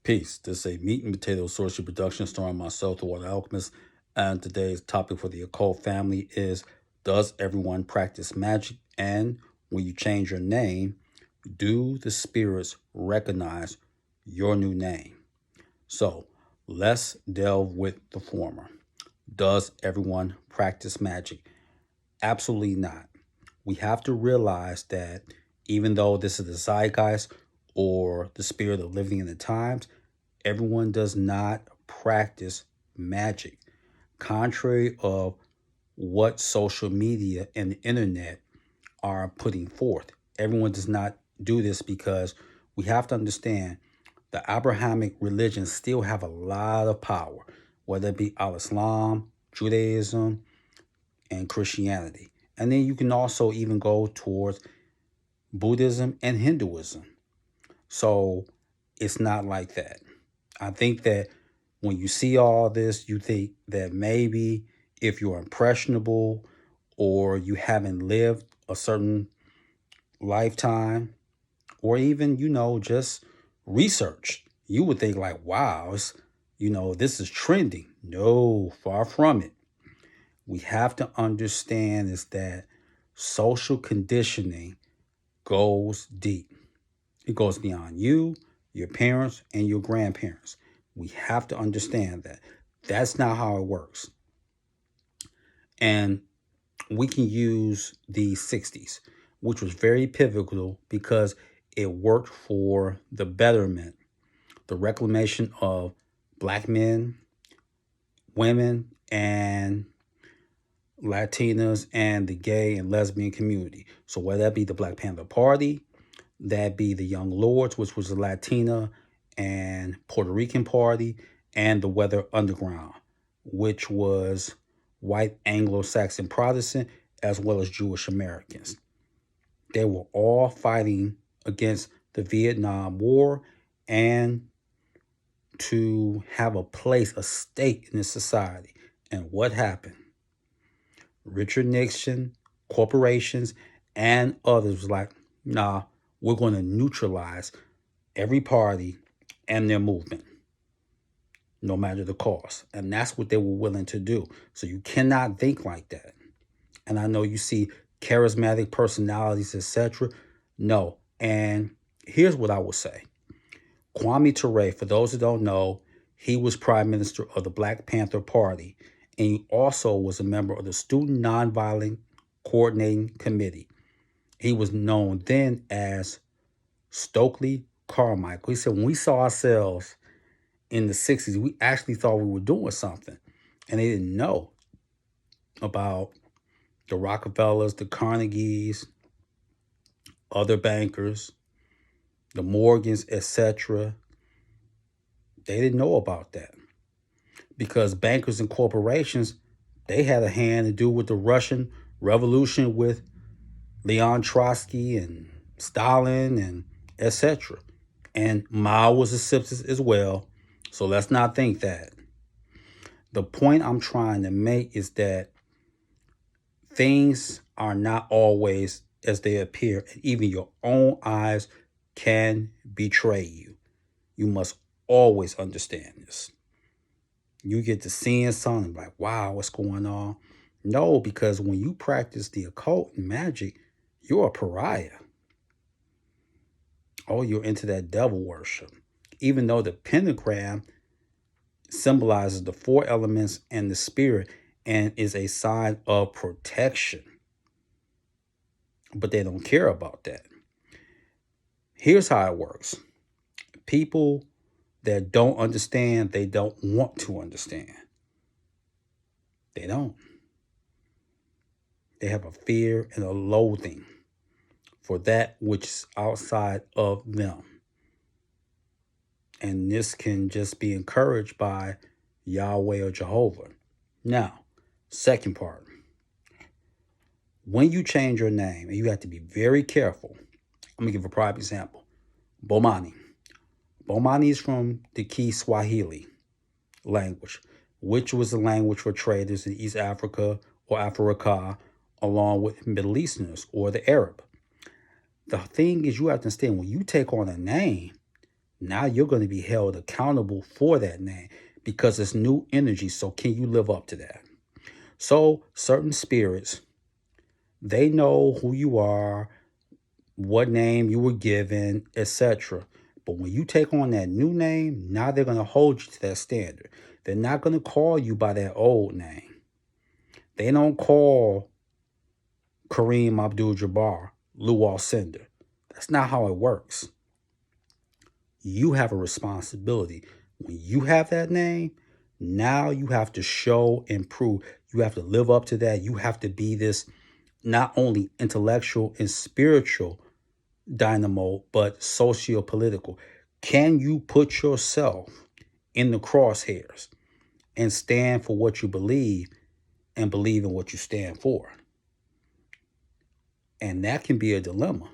Peace. This is a meat and potato sorcery production starring myself, the Water Alchemist. And today's topic for the occult family is: does everyone practice magic? And when you change your name, do the spirits recognize your new name? So let's delve with the former. Does everyone practice magic? Absolutely not. We have to realize that even though this is the zeitgeist or the spirit of living in the times, everyone does not practice magic. Contrary of what social media and the internet are putting forth, everyone does not do this because we have to understand the Abrahamic religions still have a lot of power, whether it be Al-Islam, Judaism, and Christianity. And then you can also even go towards Buddhism and Hinduism. So it's not like that. I think that when you see all this, you think that maybe if you're impressionable or you haven't lived a certain lifetime or even, just research, you would think like, wow, this is trending. No, far from it. We have to understand is that social conditioning goes deep. It goes beyond you, your parents, and your grandparents. We have to understand that. That's not how it works. And we can use the 60s, which was very pivotal because it worked for the betterment, the reclamation of black men, women, and Latinas and the gay and lesbian community. So whether that be the Black Panther Party, that be the Young Lords, which was the Latina and Puerto Rican party, and the Weather Underground, which was white Anglo-Saxon Protestant as well as Jewish Americans. They were all fighting against the Vietnam War and to have a place, a stake in the society. And what happened? Richard Nixon, corporations, and others was like, nah, we're going to neutralize every party and their movement, no matter the cost. And that's what they were willing to do. So you cannot think like that. And I know you see charismatic personalities, etc. No. And here's what I will say. Kwame Ture, for those who don't know, he was prime minister of the Black Panther Party, and he also was a member of the Student Nonviolent Coordinating Committee. He was known then as Stokely Carmichael. He said, when we saw ourselves in the 60s, we actually thought we were doing something. And they didn't know about the Rockefellers, the Carnegies, other bankers, the Morgans, etc. They didn't know about that because bankers and corporations, they had a hand to do with the Russian Revolution with Leon Trotsky and Stalin and etc. And Mao was a citizen as well. So let's not think that. The point I'm trying to make is that things are not always as they appear, and even your own eyes can betray you. You must always understand this. You get to seeing something like, wow, what's going on? No, because when you practice the occult and magic, you're a pariah. Oh, you're into that devil worship. Even though the pentagram symbolizes the four elements and the spirit and is a sign of protection. But they don't care about that. Here's how it works. People that don't understand, they don't want to understand. They don't. They have a fear and a loathing for that which is outside of them. And this can just be encouraged by Yahweh or Jehovah. Now, second part. When you change your name, and you have to be very careful. I'm going to give a prime example. Bomani. Bomani is from the Kiswahili language, which was the language for traders in East Africa or Africa, along with Middle Easterners or the Arab. The thing is, you have to understand, when you take on a name, Now you're going to be held accountable for that name because it's new energy. So can you live up to that? So certain spirits, they know who you are, what name you were given, etc. But when you take on that new name, now they're going to hold you to that standard. They're not going to call you by that old name. They don't call Kareem Abdul-Jabbar Lou Alcindor. That's not how it works. You have a responsibility. When you have that name, now you have to show and prove. You have to live up to that. You have to be this not only intellectual and spiritual dynamo, but socio-political. Can you put yourself in the crosshairs and stand for what you believe and believe in what you stand for? And that can be a dilemma.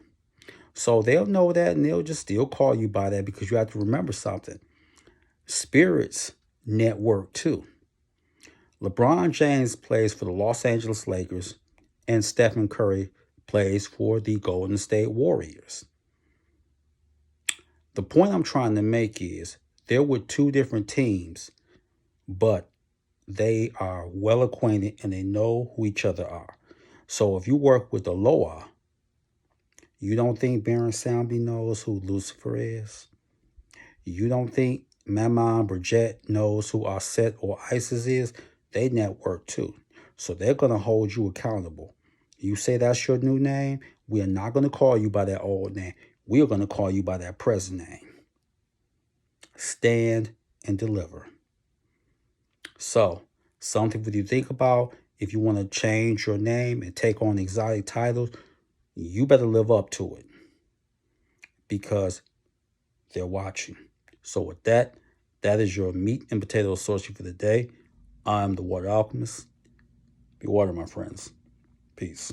So they'll know that and they'll just still call you by that because you have to remember something. Spirits network too. LeBron James plays for the Los Angeles Lakers and Stephen Curry plays for the Golden State Warriors. The point I'm trying to make is there were two different teams, but they are well acquainted and they know who each other are. So if you work with Aloha, you don't think Baron Samby knows who Lucifer is? You don't think Mammon Bridget knows who Aset or Isis is? They network too. So they're going to hold you accountable. You say that's your new name, we are not going to call you by that old name. We are going to call you by that present name. Stand and deliver. So, something for you to think about. If you want to change your name and take on exotic titles, you better live up to it because they're watching. So with that, that is your meat and potato associate for the day. I'm the Water Alchemist. Be water, my friends. Peace.